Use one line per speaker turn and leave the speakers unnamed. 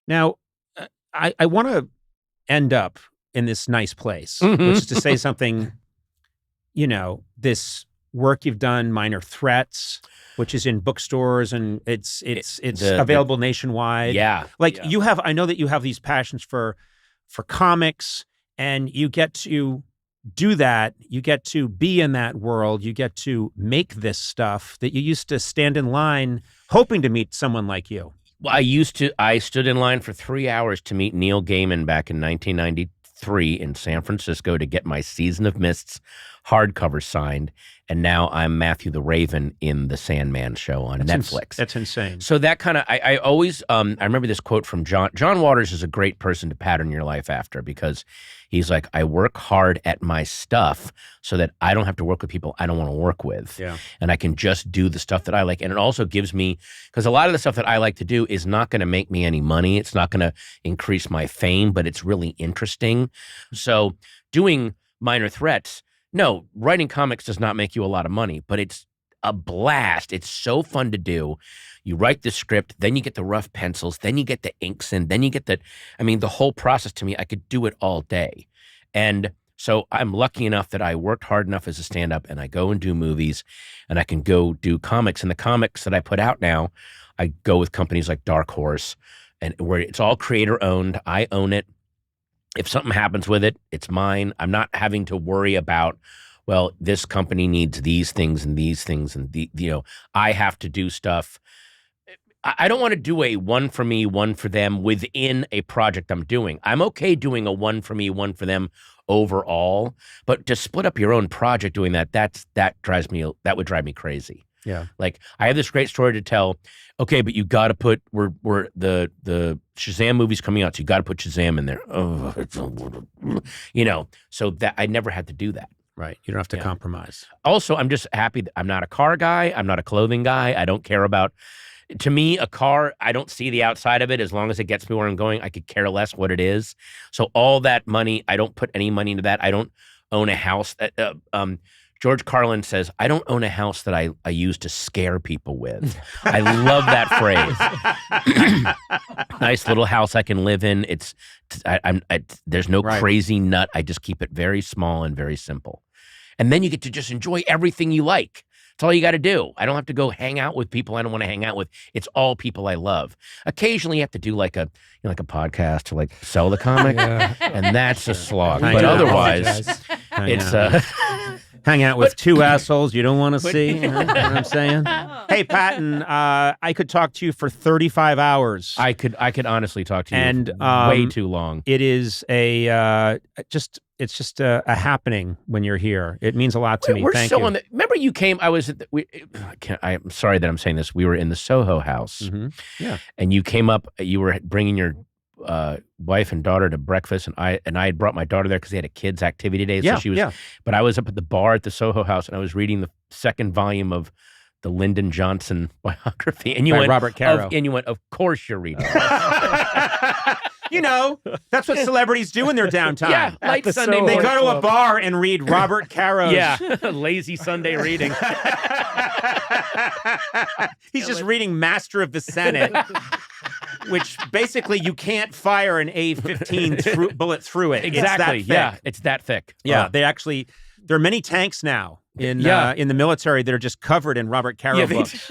Now, I want to end up in this nice place, which is to say something, this work you've done, Minor Threats, which is in bookstores and it's available nationwide.
Yeah.
I know that you have these passions for comics, and you get to do that. You get to be in that world. You get to make this stuff that you used to stand in line hoping to meet someone like you.
Well, I stood in line for 3 hours to meet Neil Gaiman back in 1993 in San Francisco to get my Season of Mists hardcover signed. And now I'm Matthew the Raven in the Sandman show on Netflix.
That's insane.
So that kind of, I always, I remember this quote from John. John Waters is a great person to pattern your life after, because he's like, I work hard at my stuff so that I don't have to work with people I don't want to work with.
Yeah.
And I can just do the stuff that I like. And it also gives me, because a lot of the stuff that I like to do is not going to make me any money. It's not going to increase my fame, but it's really interesting. So doing Minor Threats, no, writing comics does not make you a lot of money, but it's a blast. It's so fun to do. You write the script, then you get the rough pencils, then you get the inks in, then you get the whole process. To me, I could do it all day. And so I'm lucky enough that I worked hard enough as a stand-up, and I go and do movies, and I can go do comics. And the comics that I put out now, I go with companies like Dark Horse, and where it's all creator-owned. I own it. If something happens with it, it's mine. I'm not having to worry about, well, this company needs these things and these things, and I have to do stuff. I don't want to do a one for me, one for them within a project I'm doing. I'm okay doing a one for me, one for them overall, but to split up your own project doing that would drive me crazy.
Yeah.
Like, I have this great story to tell. Okay, but you got to put, the Shazam movie's coming out, so you got to put Shazam in there. So that I never had to do that.
Right. You don't have to compromise.
Also, I'm just happy that I'm not a car guy. I'm not a clothing guy. I don't care about, to me, a car, I don't see the outside of it. As long as it gets me where I'm going, I could care less what it is. So all that money, I don't put any money into that. I don't own a house. George Carlin says, I don't own a house that I use to scare people with. I love that phrase. Nice little house I can live in. There's no crazy nut. I just keep it very small and very simple. And then you get to just enjoy everything you like. That's all you got to do. I don't have to go hang out with people I don't want to hang out with. It's all people I love. Occasionally you have to do like a podcast to like sell the comic, and that's a slog. But otherwise, it's
hang out with two assholes you don't want to see. You know what I'm saying? Hey, Patton, I could talk to you for 35 hours.
I could honestly talk to you
and
way too long.
It is it's just a happening when you're here. It means a lot to me. Thank you.
Remember you came, I'm sorry that I'm saying this. We were in the Soho House.
Mm-hmm. Yeah.
And you came up, you were bringing your wife and daughter to breakfast, and I had brought my daughter there because they had a kids activity day. So she was, but I was up at the bar at the Soho House, and I was reading the second volume of the Lyndon Johnson biography, and you went,
Robert Caro.
And you went, of course you're reading.
That's what celebrities do in their downtime.
Yeah, like Sunday morning.
They go to a bar and read Robert Caro's.
Lazy Sunday reading.
He's just reading Master of the Senate, which basically you can't fire an A-15 bullet through it.
Exactly. It's that thick.
Yeah, there are many tanks now in the military that are just covered in Robert Caro books.